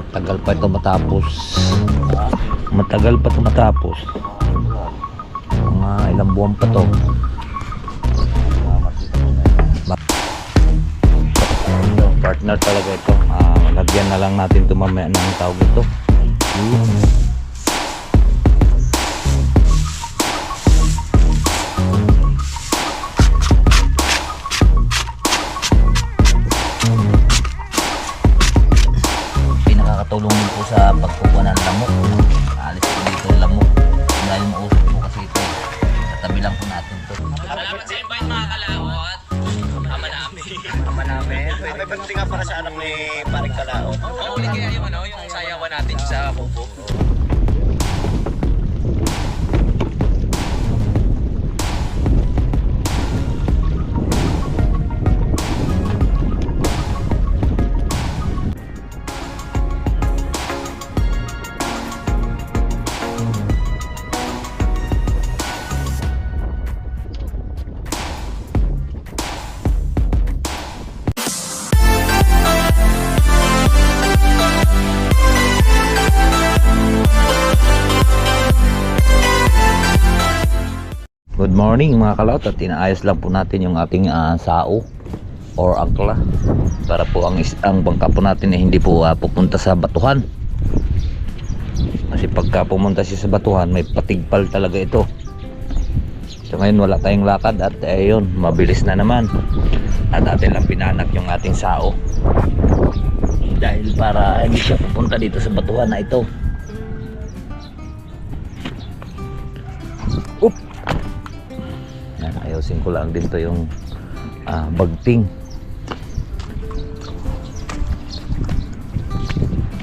Tagal pa ito matapos. Matagal pa ito matapos. Mga ilang buwan pa to. Partner talaga ito. Lagyan na lang natin ito mamaya ng tawag ito. Pinakakatulong din po sa pagkukuha ng lamok. Alis po dito yung lamok. Dahil mausok po kasi ito. Katabi lang po natin ito. Salamat sa invite mga kalawat. Ama namin. Ama namin. May pagdating nga para sa anak ni Paring Kalao. Oo, ulit kaya yung yung sayawan natin sa kubo. Good morning mga kalaot, at inaayos lang po natin yung ating sao or angkla para po ang bangka po natin ay hindi po pupunta sa batuhan, kasi pagka pumunta siya sa batuhan may patigpal talaga ito. So ngayon wala tayong lakad at ayun, mabilis na naman at atin lang pinanak yung ating sao dahil para hindi siya pupunta dito sa batuhan na ito. Ayusin ko lang din to yung bagting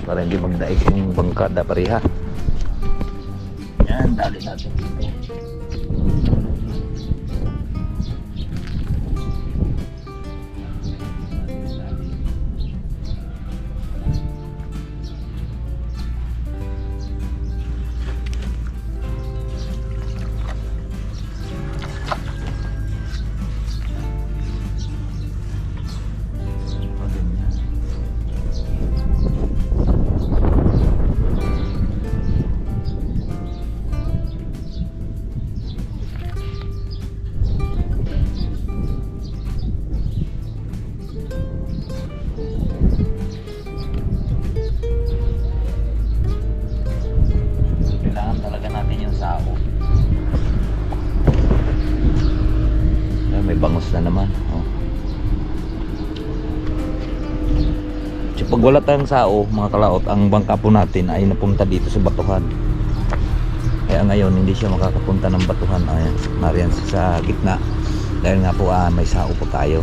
para hindi magdaig yung bangka da pareha. Yan, dali natin dito. Bangus na naman. So, pag wala tayong sao mga kalaot, ang bangka po natin ay napunta dito sa batuhan. Kaya ngayon hindi siya makakapunta ng batuhan. Ayan, nariyan sa gitna dahil nga po may sao po tayo.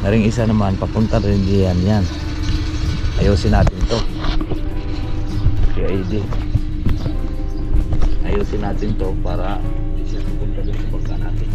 Naring isa naman papunta rin diyan. Yan, ayusin natin to. Ayusin natin to para hindi siya pupunta dito sa bangka natin.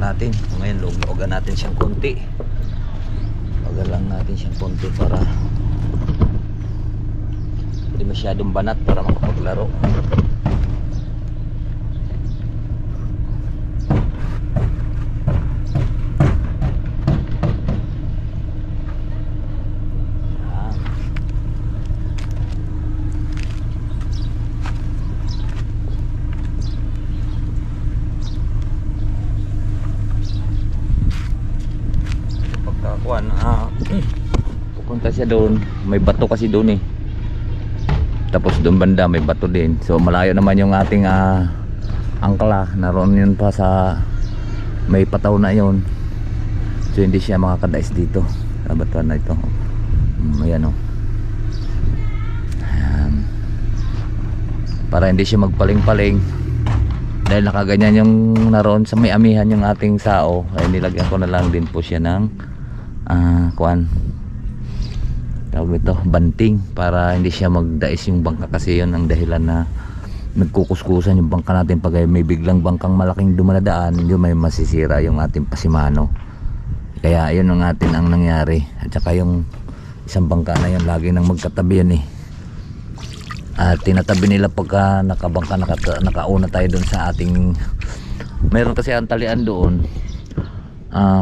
Natin. Ngayon lugagan natin siyang konti. Lugagan lang natin siyang konti para hindi masyadong banat para makapaglaro. kuan, pupunta siya doon. May bato kasi doon eh. Tapos doon banda may bato din. So malayo naman yung ating angkla. Naroon yun pa sa may pataw na yun. So hindi siya makakadais dito sa batuan na ito. Ayan o. Para hindi siya magpaling-paling. Dahil nakaganyan yung naroon sa may amihan yung ating sao, ay nilagyan ko na lang din po siya ng kuan, tawag ito, banting, para hindi siya magdais yung bangka, kasi yun ang dahilan na nagkukuskusan yung bangka natin. Pag may biglang bangkang malaking dumadaan, yun may masisira yung ating pasimano. Kaya yun ang atin ang nangyari. At saka yung isang bangka na yun lagi nang magkatabi yan eh. At tinatabi nila pagka nakabangka, nakauna tayo doon sa ating, meron kasi ang talian doon,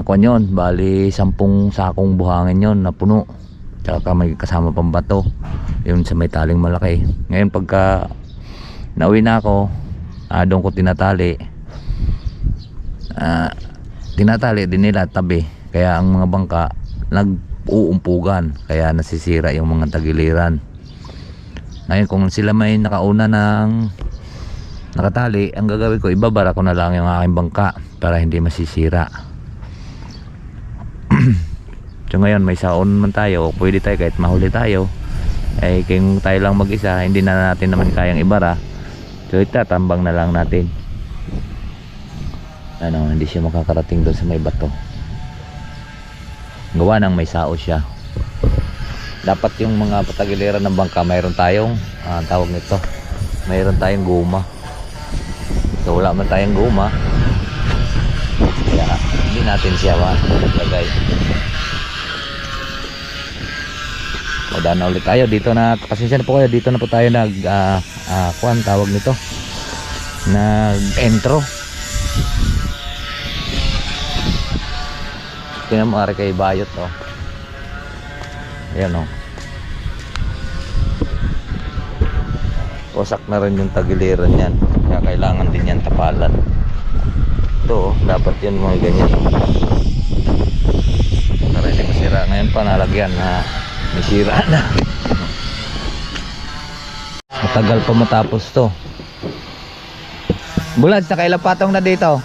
kuwan yun, bali 10 sakong buhangin yun na puno, tsaka may kasama pang bato yun sa may taling malaki. Ngayon pagka nauwi na ako, doon ko tinatali, tinatali din nila tabi, kaya ang mga bangka nag-uumpugan, kaya nasisira yung mga tagiliran. Ngayon kung sila may nakauna ng nakatali, ang gagawin ko, ibabara ko na lang yung aking bangka para hindi masisira. So ngayon may saon man tayo, pwede tayo kahit mahuli tayo, ay kung tayo lang mag-isa, hindi na natin naman kayang ibara, so itatambang na lang natin. Hindi siya makakarating doon sa may bato, gawa ng may sao siya. Dapat yung mga patagiliran ng bangka mayroon tayong tawag nito, mayroon tayong guma. So wala man tayong guma, kaya hindi natin siya malagay. Wala na ulit tayo dito na, pasensya na po kayo, dito na po tayo nag kuan tawag nito, nag intro. Tingnan mo ari kay bayot to. Ayan o. Wasak na rin yung tagiliran yan, kaya kailangan din yan tapalan. Ito dapat yan mga ganyan para hindi masira. Ngayon pa nalagyan na may sira na. Matagal pa matapos to. Bulan, nakailang patong na dito?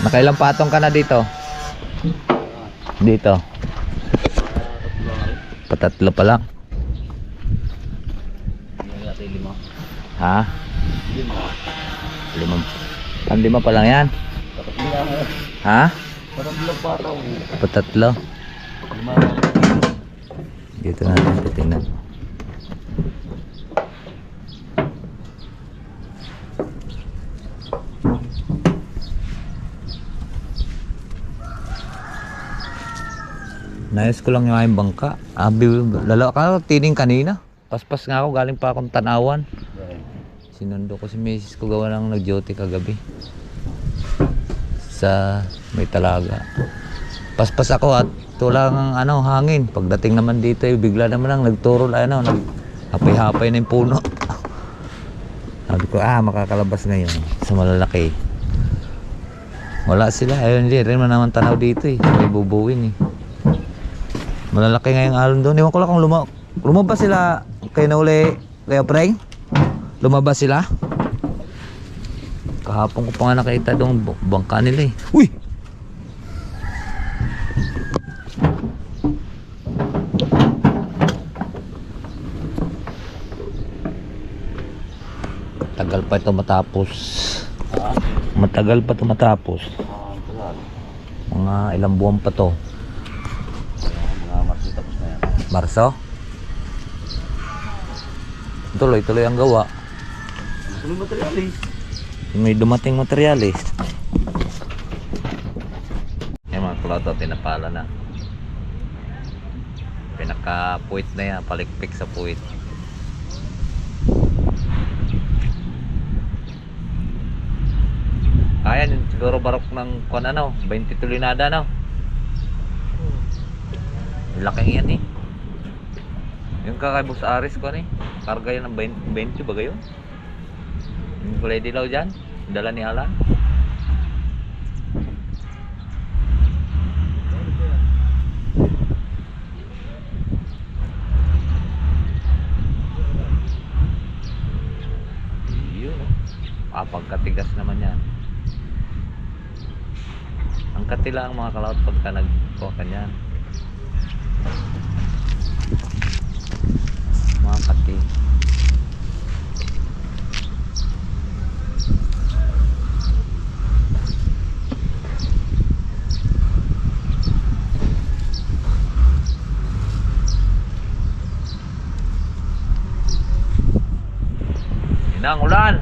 Nakailang patong ka na dito? Dito patatlo pa lang. Ha? 5 pa lang yan. Ha? Patatlo. Dito natin titingnan. Nayos ko lang yung aking bangka. Lalo ka, tining kanina. Paspas nga ako, galing pa akong Tanawan. Sinundo ko si misis ko, gawa ng nag-duty kagabi sa may Talaga. Paspas ako at tulang ang hangin. Pagdating naman dito, bigla naman lang nagturo na hapay-hapay na yung puno. Sabi ko, makakalabas ngayon sa malalaki. Wala sila, ayun, hindi rin naman tanaw dito may bubuwin Malalaki ngayong alon doon. Iwan ko lang kung lumabas sila kay nauli kaya preng. Lumabas sila. Kahapon ko pa nga nakita doon bangka nila Uy! Tagal pa ito matapos. Matagal pa ito matapos. Mga ilang buwan pa to. Marso? Tuloy-tuloy ang gawa. May dumating materialis. Yung mga kloto tinapala na. Pinaka-puwit na yan, palikpik sa puwit. Ayan, siguro barok ng 20 tulinada laking yan yung kakay Boss Aris ko karga yan ng 20 ba gayon yung kulay dilaw dyan dala ni Alan Ang katila ang mga kalaot pagka nagkuha ka niyan. Mga kati. Yan ang ulan.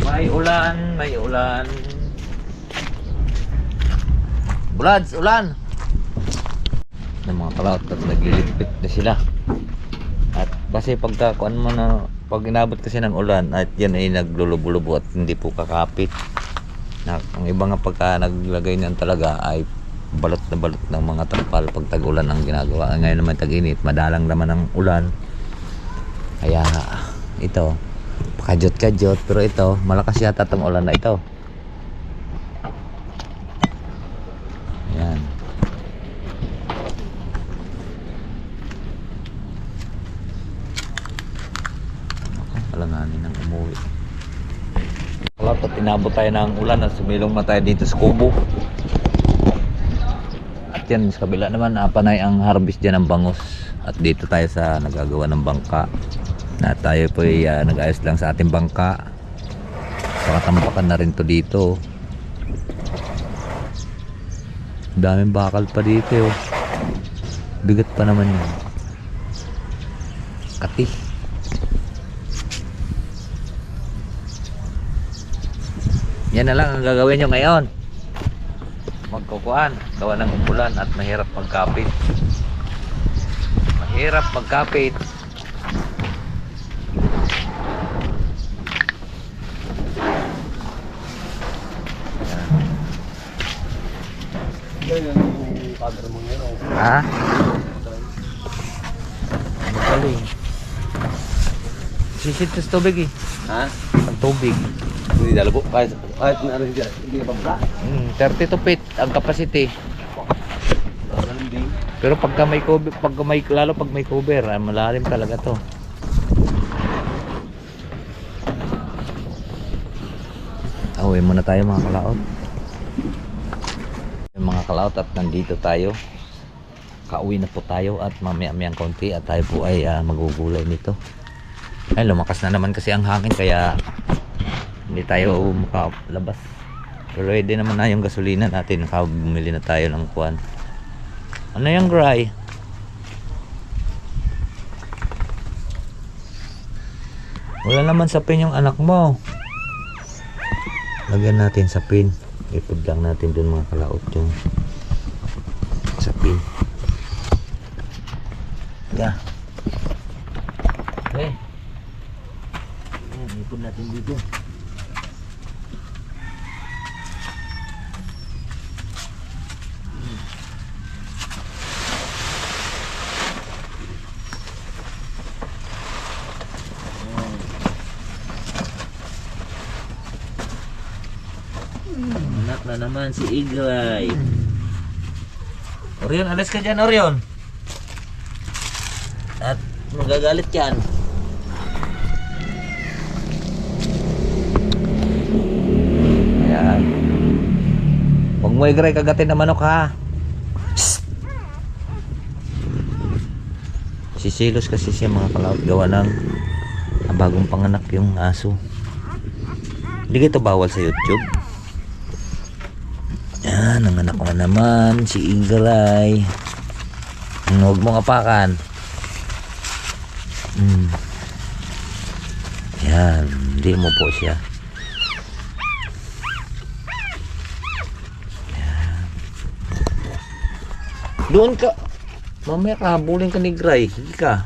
May ulan, may ulan. Bulads, ulan. Ng mga kalaot at naglilipit na sila. At kasi pagkakuan mo na, pag inabot kasi ng ulan at yan ay naglulubo-lubo at hindi po kakapit. Ang iba nga pagka naglagay niyan talaga ay balot na balot ng mga trapal pag tag-ulan ang ginagawa. Ngayon naman tag-init, madalang naman ang ulan. Kaya ito, pakajot-kajot, pero ito, malakas yata itong ulan na ito. Ayan. Alanganin ang umuwi. Wala to, tinabot tayo ng ulan at sumilong na tayo dito sa kubo. At yan, sa kabila naman, panay ang harvest dyan ng bangus. At dito tayo sa nagagawa ng bangka. Na tayo po ay nag-ayos lang sa ating bangka. Pakatambakan na rin to dito. Daming bakal pa dito. Oh. Bigat pa naman yun. Kati. Yan na lang ang gagawin nyo ngayon. Magkukuhan. Gawa ng umulan at mahirap magkapit. Mahirap magkapit. Ha? Ano galing? Sisit sa tubig eh. Ha? Ang tubig. Hindi dalabo. Kahit na ano hindi pa bra. 32 feet ang capacity. Pero pagka may cover, lalo pag may cover, malalim talaga to. Uwi muna tayo mga kalaot. Mga kalaot at nandito tayo. Kauwi na po tayo at mamaya-mayang konti at tayo po ay magugulay nito. Ay lumakas na naman kasi ang hangin kaya hindi tayo makalabas. Pero ready naman na yung gasolina natin. Bumili na tayo ng kuwan. Ano yung gray? Wala naman sa pin yung anak mo. Lagyan natin sa pin. Ipod lang natin dun mga kalaot yung sa pin. Yeah. Okay. Ayan, ipod natin dito. Anak na naman si Igray. Orion, alis ka dyan, Orion. At magagalit yan. Ayan. Huwag mo Igray kagatin na manok ha. Shhh. Sisilos kasi siya mga kalaot. Gawa ng bagong panganak yung aso. Hindi ito bawal sa YouTube. Yan, ang anak ko na naman, si Igray. Huwag mong apakan. Yan, hindi mo po siya. Yan. Doon ka. Mamaya ka, habulin ka ni Igray. Hindi ka.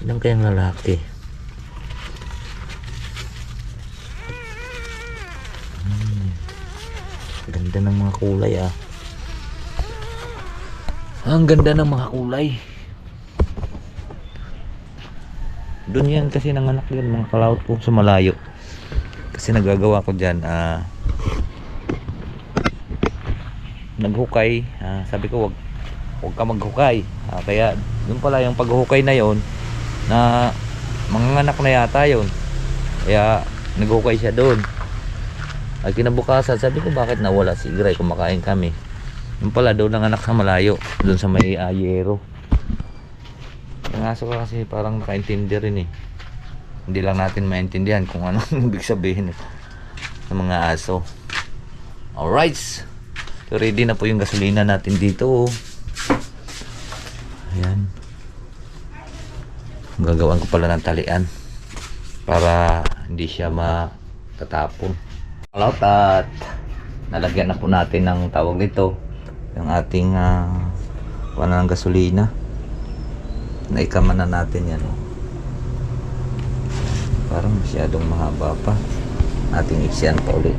Ilang kayang lalaki? Ganda ng mga kulay ah. Ang ganda ng mga kulay. Doon yan kasi nanganak yan mga kalaot ko sa malayo. Kasi nagagawa ko dyan naghukay. Sabi ko wag ka maghukay. Kaya yun pala yung paghukay na yon na manganganak na yata yun. Kaya naghukay siya doon. Ay kinabukasan sabi ko bakit nawala si Gray, kumakain kami. Yung pala doon nanganak sa malayo, doon sa may ayero. Yung aso ka kasi parang nakaintindi rin eh. Hindi lang natin maintindihan kung ano ibig sabihin ng mga aso. Alright, so ready na po yung gasolina natin dito. Ayan, gagawin ko pala ng talian para hindi siya matatapon. At nalagyan na po natin ng tawag nito, yung ating ng gasolina. Naikaman na natin yan. Parang masyadong mahaba pa. Ating iksian pa ulit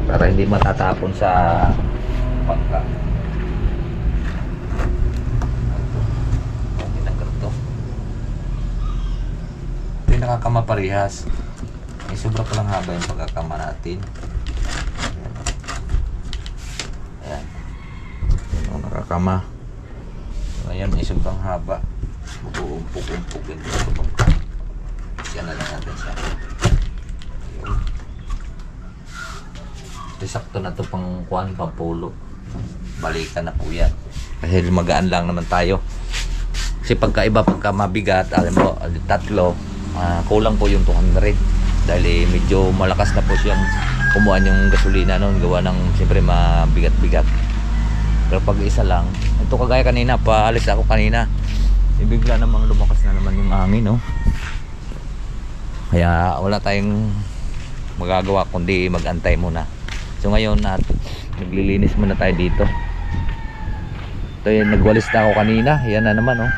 para hindi matatapon sa pagka. Ito yung nakakama parehas. May sobra palang haba yung pagkakama natin. Ayan. Yung nakakama. Ayan, may sobrang haba. Mag-uumpok-umpok yun. Yan na lang natin siya. Sakto na to pang kuhan, pampulo. Balikan na po yan. Kasi magaan lang naman tayo. Kasi pagka mabigat, alam mo, tatlo, kulang po yung 200. Dahil medyo malakas na po siyang kumuha yung gasolina noon. Gawa ng siyempre mabigat-bigat. Pero pag isa lang, ito kagaya kanina, paalis ako kanina. Bigla namang lumakas na naman yung hangin, no? Kaya wala tayong magagawa kundi mag-antay muna. So ngayon naglilinis muna tayo dito. Ito yung nagwalis na ako kanina. Yan na naman, oh.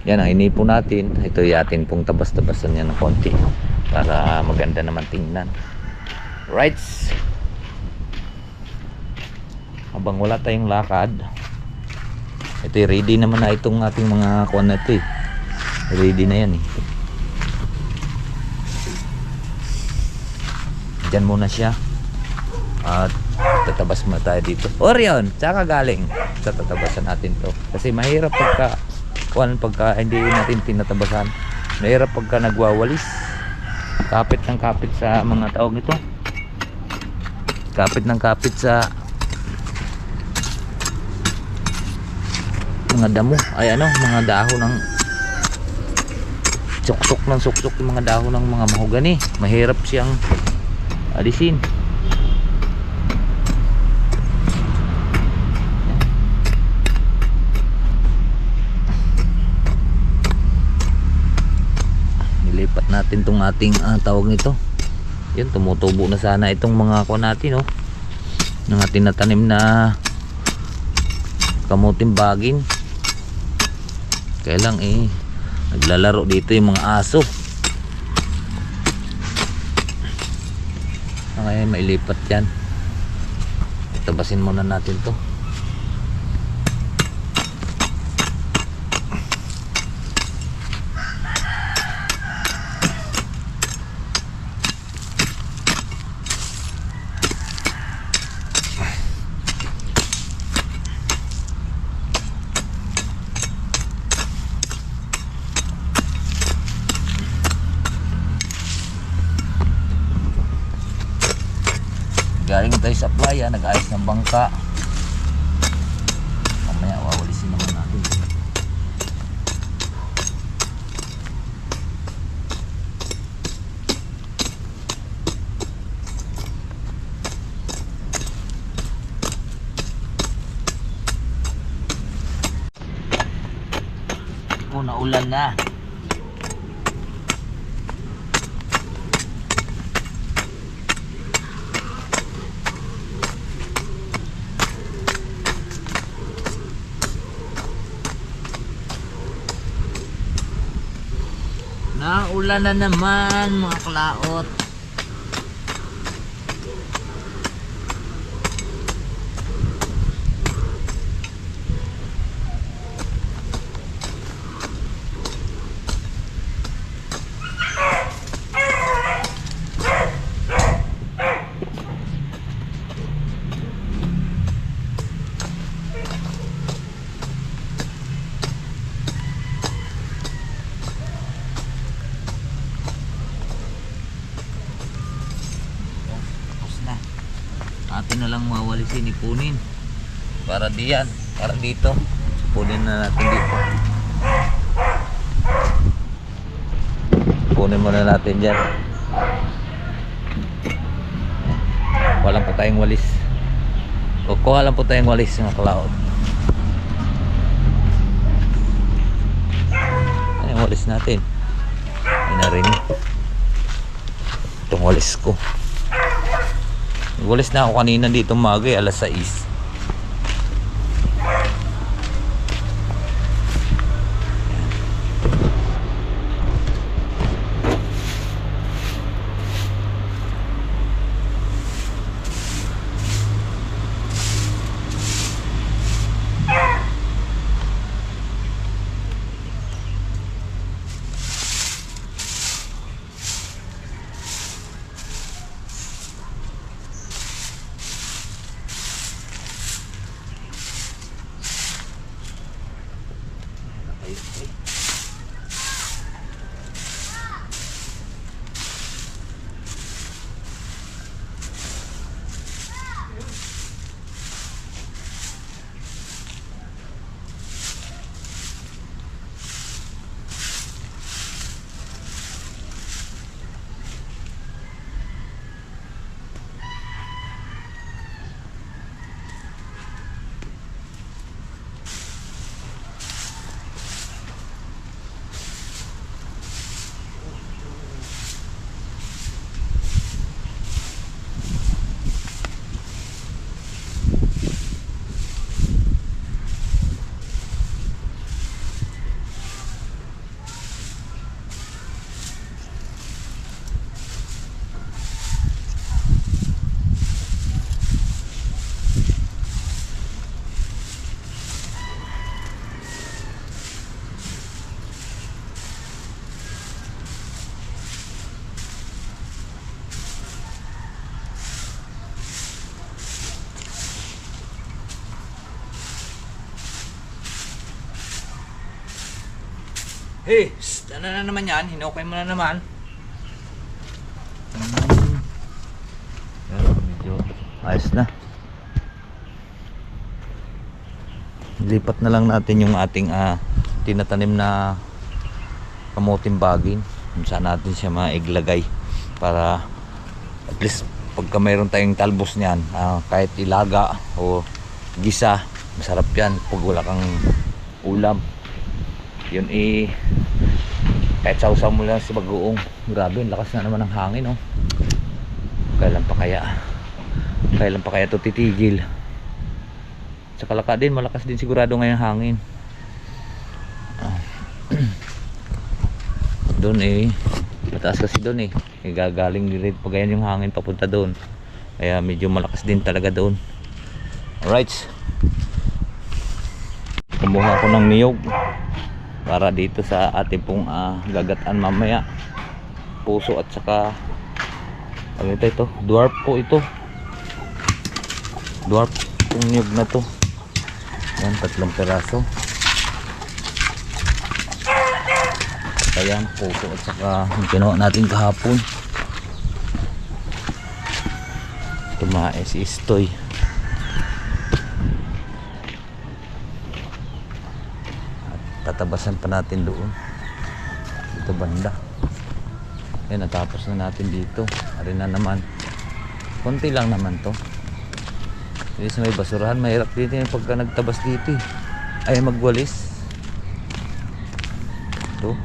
Yan ang inipon natin. Ito yung atin pong tabas-tabasan yan ng konti para maganda naman tingnan. Right. Habang wala tayong lakad, ito yung ready naman na itong ating mga kuwan na ito eh. Ready na yan eh. Diyan muna siya. At tatabas muna tayo dito. Orion, tsaka galing. Sa tatabasan natin to. Kasi mahirap pagka hindi natin tinatabasan. Mahirap pagka nagwawalis. Kapit ng kapit sa mga tawag nito. Kapit ng kapit sa mga damo. Ay mga dahon ng suksok ng suksok, yung mga dahon ng mga mahogani. Mahirap siyang alisin. Nilipat natin tong ating tawag nito. Yun, tumutubo na sana itong mga kuha natin, oh. Ng ating natanim na kamuting baging. Kaya lang naglalaro dito yung mga aso. Ngayon mailipat yan. Tabasin muna natin to. Galing tayo sa playa, nag-ayos ng bangka. Mamaya wawalisin naman natin. Naulan na. Naulan na naman mga kalaot. na lang mawalisin, ipunin. Para diyan, para dito. Punin na natin dito. Punin muna natin dyan. Walang po tayong walis. Kukuha lang po tayong walis mga kalaot. Ano yung walis natin? Ay na rin. Itong walis ko. Walis na ako kanina dito umaga, alas 6. Hey, ano na naman yan? Hinukay mo na naman. Medyo ayos na. Lipat na lang natin yung ating tinatanim na kamuting baging. Kung saan natin siya maiglagay para at least pagka mayroon tayong talbos niyan, kahit ilaga o gisa, masarap yan pag wala kang ulam. Yun kahit sausaw mo lang sa bagoong. Grabe, lakas na naman ng hangin, oh. Kailan pa kaya to titigil? Sa Kalaka din, malakas din sigurado ngayong hangin. Doon mataas kasi doon gagaling din pa ganyan yung hangin papunta doon, kaya medyo malakas din talaga doon. Alright, kumuha ako ng niyog para dito sa ating pong gagataan mamaya. Puso at saka ano ito, dwarf po ito. Dwarf yung niyog na to. Yan, 3 peraso. Kaya puso at saka yung ginawa natin kahapon. Tumae si Istoy. Tatabasan pa natin doon dito banda. Yan, natapos na natin dito. Arin na naman, konti lang naman to. Dito sa may basurahan, mahirap dito yung pagka nagtabas dito ay magwalis to.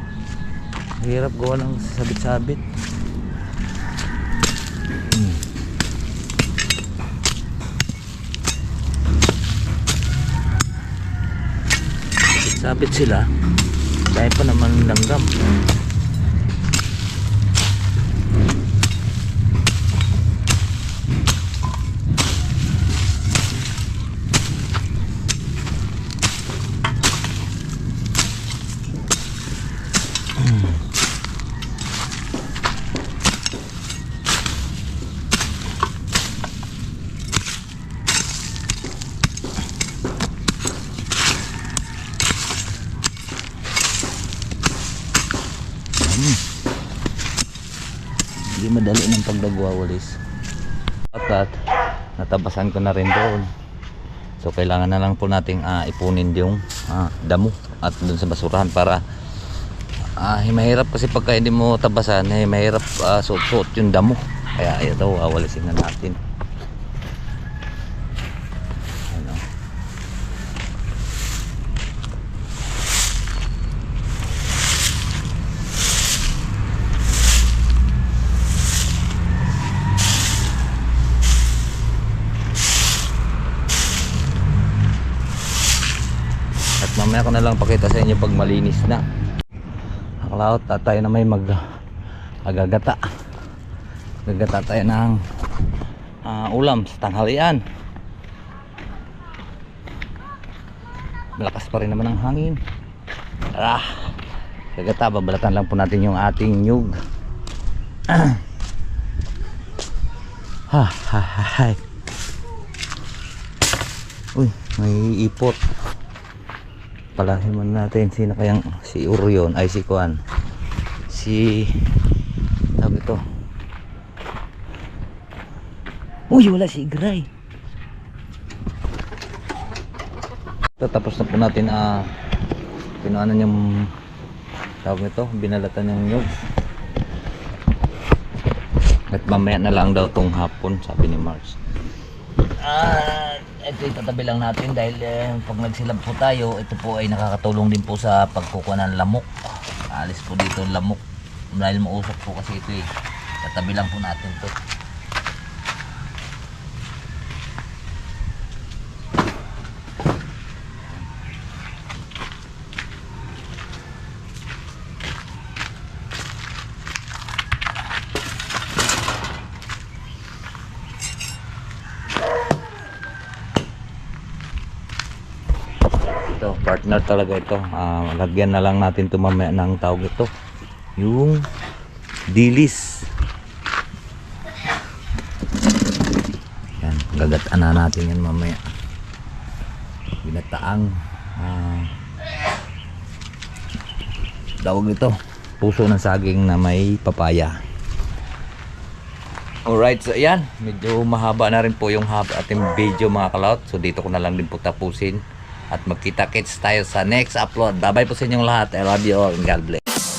Mahirap gawa ng sabit-sabit. Sabit sila, dahil pa naman langgam. Hindi madali ng pagdagwawalis. At natabasan ko na rin doon. So kailangan na lang po nating ipunin yung damo at doon sa basurahan para mahirap kasi pagka hindi mo tabasan mahirap suot-suot yung damo. Kaya ito wawalisin na natin. Ano. At mamaya ko na lang pakita sa inyo pag malinis na. Kalaot tayo na may agagata. Gagata tayo ng ulam sa tanghalian. Malakas pa rin naman ang hangin. Gagata, babalatan lang po natin yung ating nyug. Uy, may ipot. Palahin muna natin sino kayang si Orion ay si Kuan. Tawag ito. Uy, wala si Igray. Tapos na po natin pinuanan yung tawag nito, binalatan yung nyug. At mamaya na lang daw tong hapon, sabi ni Mars. Ito itatabi lang natin dahil pag nagsilab po tayo, ito po ay nakakatulong din po sa pagkukuha ng lamok. Alis po dito ang lamok dahil mausok po kasi ito eh. Tatabi lang po natin to. Ito, partner talaga ito. Lagyan na lang natin ito mamaya ng tawag ito. Yung dilis. Yan, gagataan na natin yan mamaya. Ginataang tawag ito. Puso ng saging na may papaya. Alright, so yan. Medyo mahaba na rin po yung ating video mga kalaot. So dito ko na lang din po tapusin. At magkita-kits tayo sa next upload. Bye-bye po sa inyong lahat. I love you all and God bless.